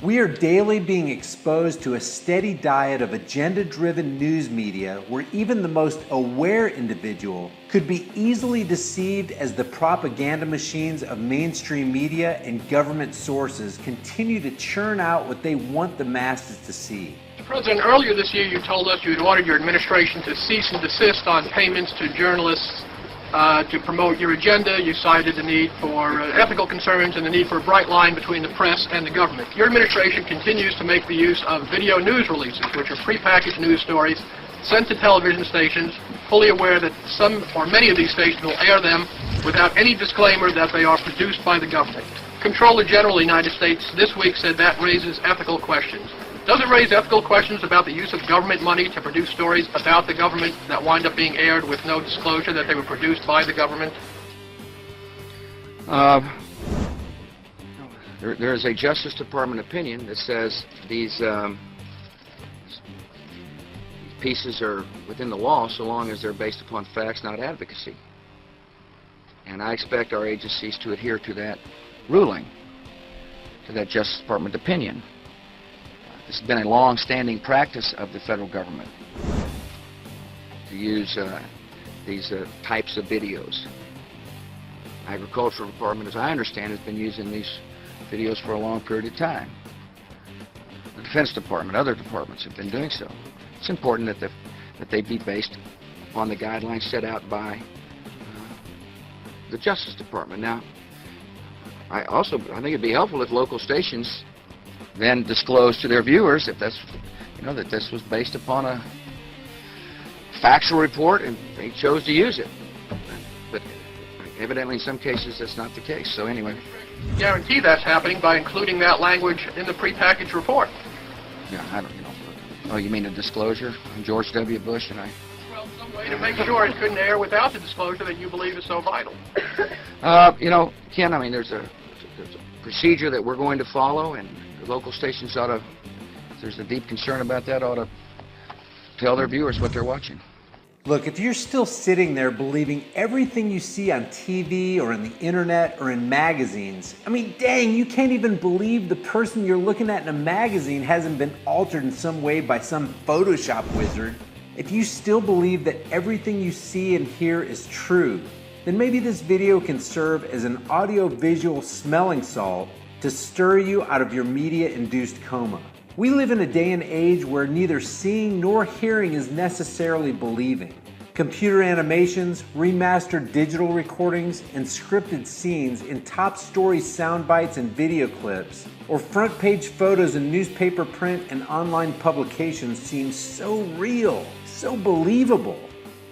We are daily being exposed to a steady diet of agenda-driven news media where even the most aware individual could be easily deceived as the propaganda machines of mainstream media and government sources continue to churn out what they want the masses to see. Mr. President, earlier this year you told us you had ordered your administration to cease and desist on payments to journalists to promote your agenda. You cited the need for ethical concerns and the need for a bright line between the press and the government. Your administration continues to make the use of video news releases, which are prepackaged news stories sent to television stations, fully aware that some or many of these stations will air them without any disclaimer that they are produced by the government. Comptroller General of the United States this week said that raises ethical questions. Does it raise ethical questions about the use of government money to produce stories about the government that wind up being aired with no disclosure that they were produced by the government? There is a Justice Department opinion that says these pieces are within the law so long as they're based upon facts, not advocacy. And I expect our agencies to adhere to that ruling, to that Justice Department opinion. This has been a long-standing practice of the federal government to use these types of videos. Agricultural Department, as I understand, has been using these videos for a long period of time. The Defense Department, other departments have been doing so. It's important that they be based on the guidelines set out by the Justice Department. Now, I think it'd be helpful if local stations then disclose to their viewers if that's, that this was based upon a factual report and they chose to use it. But evidently in some cases that's not the case. So anyway. Guarantee that's happening by including that language in the prepackaged report. Yeah, I don't, oh, you mean a disclosure from George W. Bush and I? Well, some way to make sure it couldn't air without the disclosure that you believe is so vital. Ken, I mean, there's a procedure that we're going to follow, and the local stations ought to, if there's a deep concern about that, ought to tell their viewers what they're watching. Look, if you're still sitting there believing everything you see on TV or on the internet or in magazines, I mean, dang, you can't even believe the person you're looking at in a magazine hasn't been altered in some way by some Photoshop wizard. If you still believe that everything you see and hear is true, then maybe this video can serve as an audio-visual smelling salt to stir you out of your media-induced coma. We live in a day and age where neither seeing nor hearing is necessarily believing. Computer animations, remastered digital recordings, and scripted scenes in top story sound bites and video clips, or front page photos in newspaper print and online publications seem so real, so believable.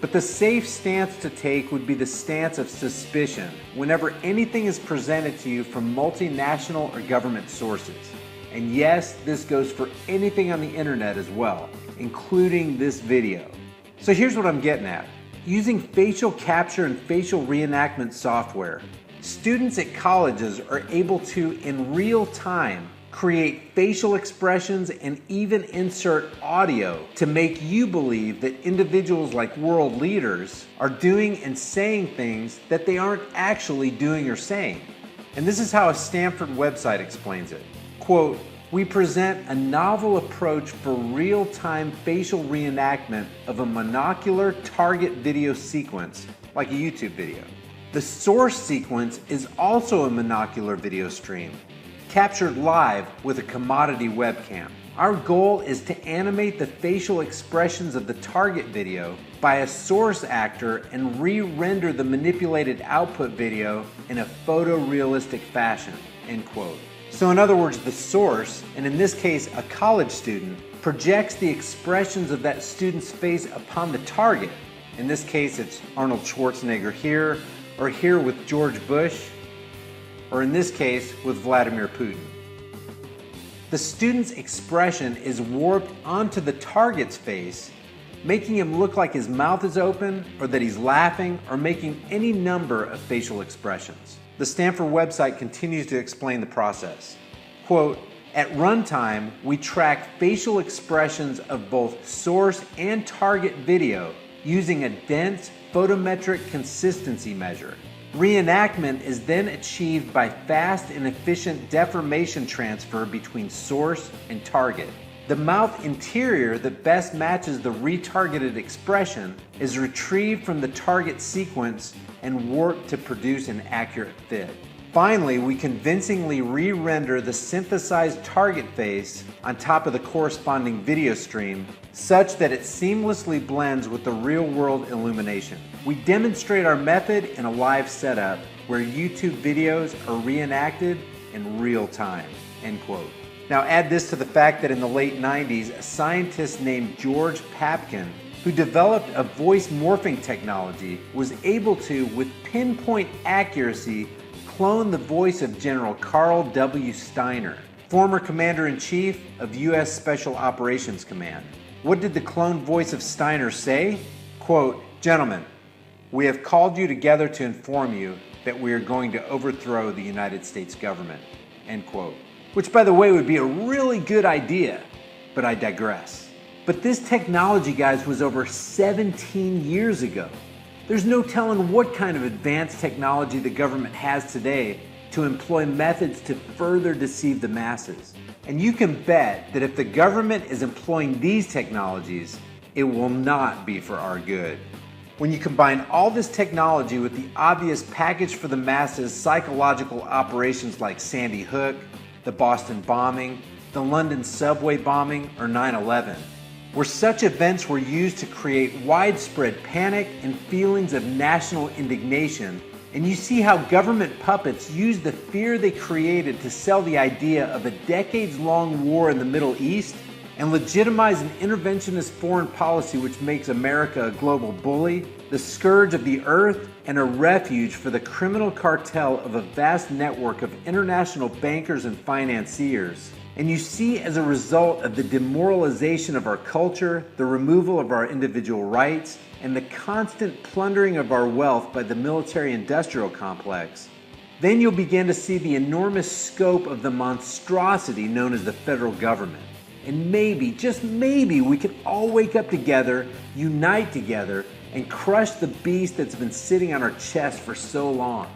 But the safe stance to take would be the stance of suspicion whenever anything is presented to you from multinational or government sources. And yes, this goes for anything on the internet as well, including this video. So here's what I'm getting at. Using facial capture and facial reenactment software, students at colleges are able to, in real time, create facial expressions and even insert audio to make you believe that individuals like world leaders are doing and saying things that they aren't actually doing or saying. And this is how a Stanford website explains it. Quote, "We present a novel approach for real-time facial reenactment of a monocular target video sequence, like a YouTube video. The source sequence is also a monocular video stream, captured live with a commodity webcam. Our goal is to animate the facial expressions of the target video by a source actor and re-render the manipulated output video in a photorealistic fashion," end quote. So in other words, the source, and in this case a college student, projects the expressions of that student's face upon the target. In this case it's Arnold Schwarzenegger here, or here with George Bush, or in this case with Vladimir Putin. The student's expression is warped onto the target's face, making him look like his mouth is open, or that he's laughing, or making any number of facial expressions. The Stanford website continues to explain the process. Quote, "At runtime, we track facial expressions of both source and target video using a dense photometric consistency measure. Reenactment is then achieved by fast and efficient deformation transfer between source and target. The mouth interior that best matches the retargeted expression is retrieved from the target sequence and warped to produce an accurate fit. Finally, we convincingly re-render the synthesized target face on top of the corresponding video stream such that it seamlessly blends with the real-world illumination. We demonstrate our method in a live setup where YouTube videos are reenacted in real time." End quote. Now add this to the fact that in the late 90s, a scientist named George Papkin, who developed a voice morphing technology, was able to, with pinpoint accuracy, clone the voice of General Carl W. Steiner, former Commander-in-Chief of U.S. Special Operations Command. What did the cloned voice of Steiner say? Quote, "Gentlemen, we have called you together to inform you that we are going to overthrow the United States government." End quote. Which, by the way, would be a really good idea, but I digress. But this technology, guys, was over 17 years ago. There's no telling what kind of advanced technology the government has today to employ methods to further deceive the masses. And you can bet that if the government is employing these technologies, it will not be for our good. When you combine all this technology with the obvious package for the masses psychological operations like Sandy Hook, the Boston bombing, the London subway bombing, or 9/11, where such events were used to create widespread panic and feelings of national indignation, and you see how government puppets used the fear they created to sell the idea of a decades-long war in the Middle East and legitimize an interventionist foreign policy which makes America a global bully, the scourge of the earth, and a refuge for the criminal cartel of a vast network of international bankers and financiers. And you see, as a result of the demoralization of our culture, the removal of our individual rights, and the constant plundering of our wealth by the military-industrial complex, then you'll begin to see the enormous scope of the monstrosity known as the federal government. And maybe, just maybe, we can all wake up together, unite together, and crush the beast that's been sitting on our chest for so long.